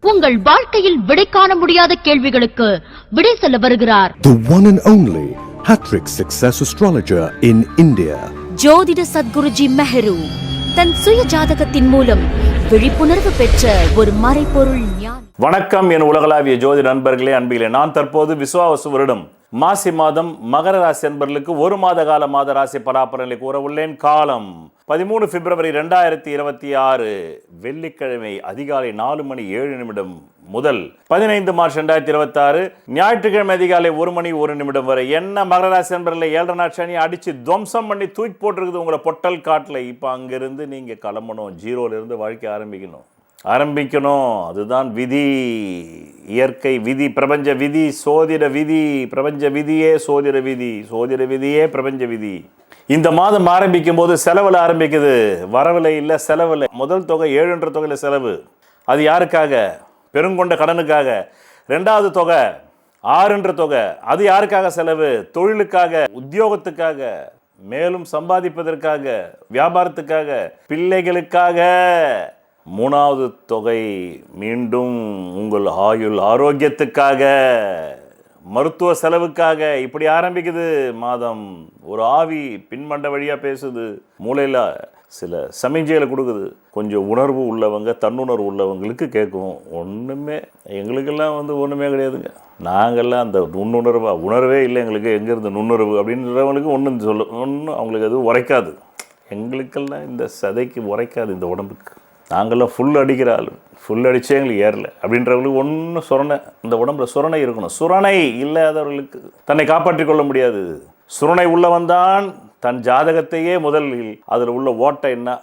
உங்கள் வாழ்க்கையில் விடை காண முடியாத கேள்விகளுக்கு விடை சொல்ல வருகிறார். The one and only Hattrick Success Astrologer in India. ஜோதிட சத்குருஜி மெஹரு தன் சுய ஜாதகத்தின் மூலம் விழிப்புணர்வு பெற்ற ஒரு மறைபொருள் ஞானி. வணக்கம் என் உலகளாவிய ஜோதிட நண்பர்களே, அன்பிகளே. நான் தற்போது விசுவாவசு வருடம் மாசி மாதம் மகர ராசி அன்பர்களுக்கு ஒரு மாத கால மாத ராசி பலாபலன்களை கூற உள்ளேன். காலம் 13 பிப்ரவரி 2026 வெள்ளிக்கிழமை அதிகாலை 4:07 முதல் 15 மார்ச் 2026 ஞாயிற்றுக்கிழமை அதிகாலை 1:01 வரை. என்ன மகர ராசி அன்பர்களே, 7 நாள் சனி அடிச்சு துவம்சம் பண்ணி தூக்கி போட்டிருக்குது உங்களை பொட்டல் காட்டில். இப்போ அங்கிருந்து நீங்க கிளம்பணும், ஜீரோலிருந்து வாழ்க்கை ஆரம்பிக்கணும். அதுதான் விதி, இயற்கை விதி, பிரபஞ்ச விதி, சோதிட விதி. பிரபஞ்ச விதியே சோதிட விதி, சோதிட விதியே பிரபஞ்ச விதி. இந்த மாதம் ஆரம்பிக்கும் போது செலவில் ஆரம்பிக்குது, வரவில் இல்லை, செலவில். முதல் தொகை 7 தொகையில் செலவு. அது யாருக்காக? பெருங்கொண்ட கடனுக்காக. 2வது தொகை 6 தொகை. அது யாருக்காக செலவு? தொழிலுக்காக, உத்தியோகத்துக்காக, மேலும் சம்பாதிப்பதற்காக, வியாபாரத்துக்காக, பிள்ளைகளுக்காக. 3வது தொகை மீண்டும் உங்கள் ஆயுள் ஆரோக்கியத்துக்காக, மருத்துவ செலவுக்காக. இப்படி ஆரம்பிக்குது மாதம். ஒரு ஆவி பின்மண்ட வழியா பேசுது, மூளையில் சில சமிஞ்சைகளை கொடுக்குது. கொஞ்சம் உணர்வு உள்ளவங்க, தன்னுணர்வு உள்ளவங்களுக்கு கேட்கும். ஒன்றுமே எங்களுக்கெல்லாம் ஒன்றுமே கிடையாதுங்க. நாங்கள்லாம் அந்த உணர்வே இல்லை எங்களுக்கு. எங்கேருந்து நுண்ணுணர்வு அப்படின்றவங்களுக்கு ஒன்றும் அவங்களுக்கு அது உரைக்காது. எங்களுக்கெல்லாம் இந்த சதைக்கு உரைக்காது, இந்த உடம்புக்கு. நாங்கள்லாம் ஃபுல் அடிக்கிற ஆள். ஃபுல் அடித்தே எங்களுக்கு ஏறல அப்படின்றவங்களுக்கு ஒன்றும் சுரணை, இந்த உடம்புல சுரணை இருக்கணும். சுரணை இல்லாதவர்களுக்கு தன்னை காப்பாற்றி கொள்ள முடியாது. சுரணை உள்ளவன் தான் தன் ஜாதகத்தையே முதலில் அதில் உள்ள ஓட்டை என்ன,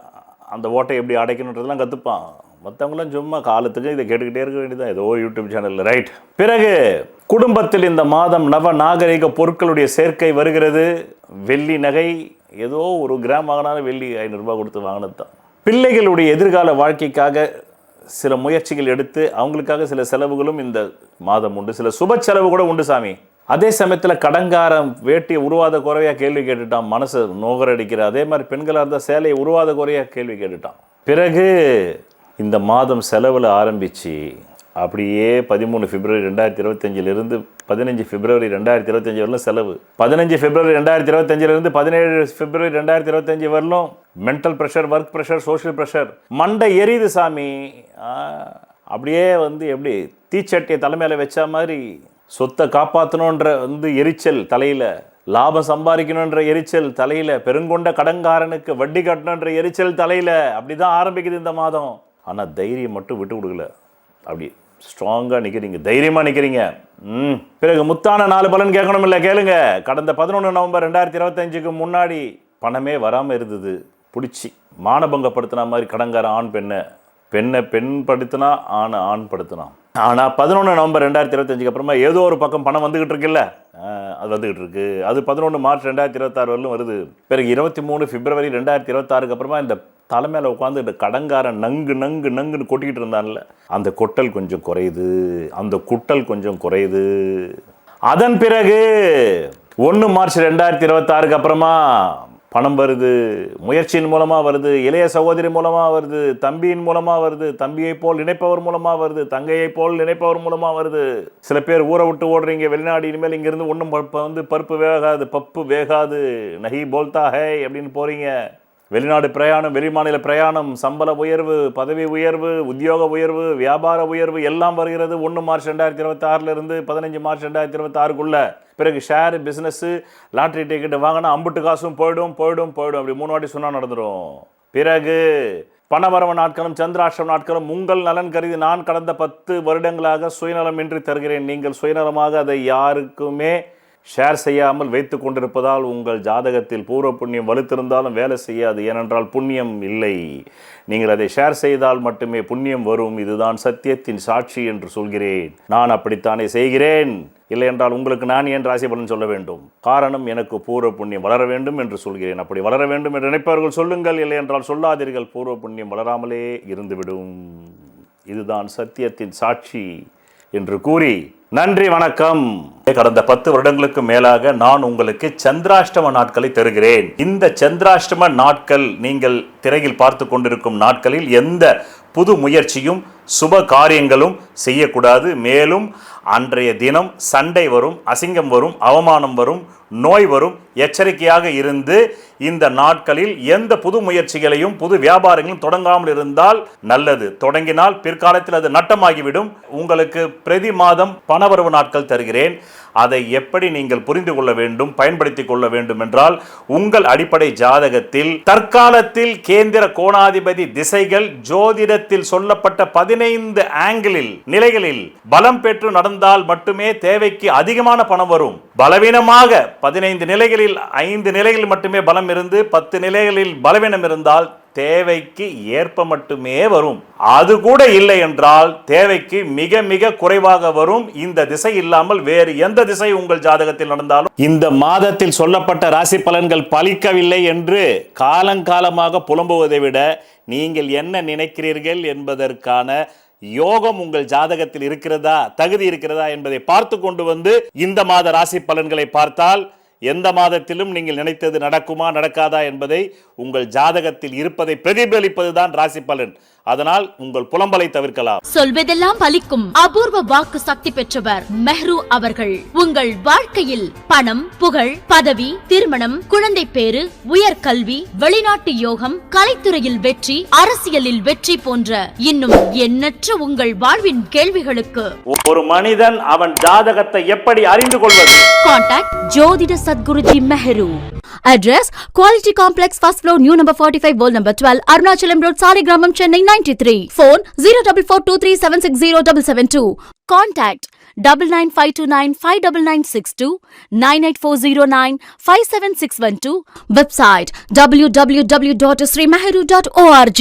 அந்த ஓட்டை எப்படி அடைக்கணுன்றதெல்லாம் கற்றுப்பான். மற்றவங்களாம் சும்மா காலத்துக்கு இதை கேட்டுக்கிட்டே இருக்க வேண்டியதான், ஏதோ யூடியூப் சேனலில். ரைட். பிறகு குடும்பத்தில் இந்த மாதம் நவ நாகரிக பொருட்களுடைய சேர்க்கை வருகிறது. வெள்ளி நகை ஏதோ 1 கிராம் வாங்கினாலும் வெள்ளி 500 ரூபாய் கொடுத்து வாங்கினது தான். பிள்ளைகளுடைய எதிர்கால வாழ்க்கைக்காக சில முயற்சிகள் எடுத்து அவங்களுக்காக சில செலவுகளும் இந்த மாதம் உண்டு. சில சுப செலவு கூட உண்டு சாமி. அதே சமயத்தில் கடங்காரம் வேட்டியை உருவாத குறையாக கேள்வி கேட்டுட்டான், மனசு நோகரடிக்கிற. அதே மாதிரி பெண்களாக இருந்தால் சேலையை உருவாத குறையாக கேள்வி கேட்டுட்டான். பிறகு இந்த மாதம் செலவில் ஆரம்பித்து அப்படியே 13 பிப்ரவரி 2025 15 பிப்ரவரி 2025 வரலும் செலவு. 15 பிப்ரவரி 2025 17 பிப்ரவரி 2025 வரலும் mental pressure, work pressure, social pressure. மண்டை எரியுது சாமி. அப்படியே எப்படி தீச்சட்டியை தலைமையில் வச்ச மாதிரி சொத்தை காப்பாற்றணுன்ற எரிச்சல் தலையில், லாபம் சம்பாதிக்கணுன்ற எரிச்சல் தலையில், பெருங்கொண்ட கடன்காரனுக்கு வட்டி கட்டணுன்ற எரிச்சல் தலையில். அப்படி தான் ஆரம்பிக்குது இந்த மாதம். ஆனால் தைரியம் மட்டும் விட்டு கொடுக்கல. அப்படி ஸ்ட்ராங்காக நிற்கிறீங்க, தைரியமாக நிற்கிறீங்க. பிறகு முத்தான 4 பலன் கேட்கணும் இல்லை, கேளுங்க. கடந்த 11 நவம்பர் 2025 முன்னாடி பணமே வராமல் இருந்தது. பிடிச்சி மானபங்கப்படுத்தினா மாதிரி கடங்கார ஆண் பெண்ணை பெண் படுத்தினா ஆண் படுத்தினான். ஆனால் 11 நவம்பர் 2025 அப்புறமா ஏதோ ஒரு பக்கம் பணம் வந்துக்கிட்டு இருக்குல்ல, அது வந்துக்கிட்டு இருக்கு. அது 11 மார்ச் 2026 வரலும் வருது. பிறகு 23 பிப்ரவரி 2026 அப்புறமா இந்த தலைமையில் உட்காந்து இந்த கடங்காரன் நங்குன்னு கொட்டிக்கிட்டு இருந்தான்ல, அந்த கொட்டல் கொஞ்சம் குறையுது, அந்த குட்டல் கொஞ்சம் குறையுது. அதன் பிறகு 1 மார்ச் 2026 அப்புறமா பணம் வருது. முயற்சியின் மூலமாக வருது, இளைய சகோதரி மூலமாக வருது, தம்பியின் மூலமாக வருது, தம்பியை போல் நினைப்பவர் மூலமாக வருது, தங்கையை போல் நினைப்பவர் மூலமாக வருது. சில பேர் ஊரை விட்டு ஓடுறீங்க வெளிநாடு. இனிமேல் இங்கேருந்து ஒன்றும் பருப்பு வேகாது, பப்பு வேகாது, நஹி போல்தா ஹே அப்படின்னு போகிறீங்க. வெளிநாடு பிரயாணம், வெளிமாநில பிரயாணம், சம்பள உயர்வு, பதவி உயர்வு, உத்தியோக உயர்வு, வியாபார உயர்வு எல்லாம் வருகிறது 1 மார்ச் 2026 15 மார்ச் 2026 பிறகு ஷேர், பிஸ்னஸ்ஸு, லாட்ரி டிக்கெட்டு வாங்கினா அம்புட்டு காசும் போயிடும். அப்படி 3 வாட்டி சொன்னால் நடந்துடும். பிறகு பணவரவு நாட்களும் சந்திராஷ்டிரம் நாட்களும் உங்கள் நலன் கருதி நான் கடந்த 10 வருடங்களாக சுயநலமின்றி தருகிறேன். நீங்கள் சுயநலமாக அதை யாருக்குமே ஷேர் செய்யாமல் வைத்து கொண்டிருப்பதால் உங்கள் ஜாதகத்தில் பூர்வ புண்ணியம் வலுத்திருந்தாலும் வேலை செய்யாது. ஏனென்றால் புண்ணியம் இல்லை. நீங்கள் அதை ஷேர் செய்தால் மட்டுமே புண்ணியம் வரும். இதுதான் சத்தியத்தின் சாட்சி என்று சொல்கிறேன். நான் அப்படித்தானே செய்கிறேன். இல்லை என்றால் உங்களுக்கு நான் ஏன் ராசி பலன் சொல்ல வேண்டும்? காரணம், எனக்கு பூர்வ புண்ணியம் வளர வேண்டும் என்று சொல்கிறேன். அப்படி வளர வேண்டும் என்று நினைப்பவர்கள் சொல்லுங்கள், இல்லை என்றால் சொல்லாதீர்கள். பூர்வ புண்ணியம் வளராமலே இருந்துவிடும். இதுதான் சத்தியத்தின் சாட்சி என்று கூறி நன்றி, வணக்கம். கடந்த 10 வருடங்களுக்கு மேலாக நான் உங்களுக்கு சந்திராஷ்டம நாட்களை தருகிறேன். இந்த சந்திராஷ்டம நாட்கள் நீங்கள் திரையில் பார்த்து கொண்டிருக்கும் நாட்களில் எந்த புது முயற்சியும் சுப காரியங்களும் செய்யக்கூடாது. மேலும் அன்றைய தினம் சண்டை வரும், அசிங்கம் வரும், அவமானம் வரும், நோய் வரும். எச்சரிக்கையாக இருந்து இந்த நாட்களில் எந்த புது முயற்சிகளையும் புது வியாபாரங்களும் தொடங்காமல் இருந்தால் நல்லது. தொடங்கினால் பிற்காலத்தில் அது நட்டமாகிவிடும். உங்களுக்கு பிரதி மாதம் பணவரவு நாட்கள் தருகிறேன். அதை எப்படி நீங்கள் புரிந்து கொள்ள வேண்டும், பயன்படுத்திக் கொள்ள வேண்டும் என்றால், உங்கள் அடிப்படை ஜாதகத்தில் தற்காலத்தில் கேந்திர கோணாதிபதி திசைகள் ஜோதிடத்தில் சொல்லப்பட்ட 15 ஆங்கிளில் நிலைகளில் பலம் பெற்று நடந்தால் மட்டுமே தேவைக்கு அதிகமான பணம் வரும். பலவீனமாக 15 நிலைகளில் 5 நிலைகளில் மட்டுமே பலம் இருந்து 10 நிலைகளில் பலவீனம் இருந்தால் தேவைக்கு ஏற்ப மட்டுமே வரும். அது கூட இல்லை என்றால் தேவைக்கு மிக மிக குறைவாக வரும். இந்த திசை இல்லாமல் வேறு எந்த திசை உங்கள் ஜாதகத்தில் நடந்தாலும் இந்த மாதத்தில் சொல்லப்பட்ட ராசி பலன்கள் பலிக்கவில்லை என்று காலங்காலமாக புலம்புவதை விட நீங்கள் என்ன நினைக்கிறீர்கள் என்பதற்கான யோகம் உங்கள் ஜாதகத்தில் இருக்கிறதா, தகுதி இருக்கிறதா என்பதை பார்த்து கொண்டு வந்து இந்த மாத ராசி பலன்களை பார்த்தால் எந்த மாதத்திலும் நீங்கள் நினைத்தது நடக்குமா நடக்காதா என்பதை உங்கள் ஜாதகத்தில் இருப்பதை பிரதிபலிப்பதுதான் ராசி பலன். அதனால் உங்கள் புலம்பலை தவிர்க்கலாம். சொல்வதெல்லாம் பலிக்கும் அபூர்வ வாக்கு சக்தி பெற்றவர் மெஹ்ரு அவர்கள். உங்கள் வாழ்க்கையில் பணம், புகழ், பதவி, திருமணம், குழந்தை பேறு, உயர்கல்வி, வெளிநாட்டு யோகம், கலைத்துறையில் வெற்றி, அரசியலில் வெற்றி போன்ற இன்னும் எண்ணற்ற உங்கள் வாழ்வின் கேள்விகளுக்கு ஒரு மனிதன் அவன் ஜாதகத்தை எப்படி அறிந்து கொள்வது? கான்டாக்ட் ஜோதிட Sadguruji Mehru. Address Quality Complex, first floor, new number 45, wall number 12, Arunachalam Road, Saligramam, Chennai 93. Phone 0442376072. Contact 9952959962, 98409 57612. Website www.srimeheru.org.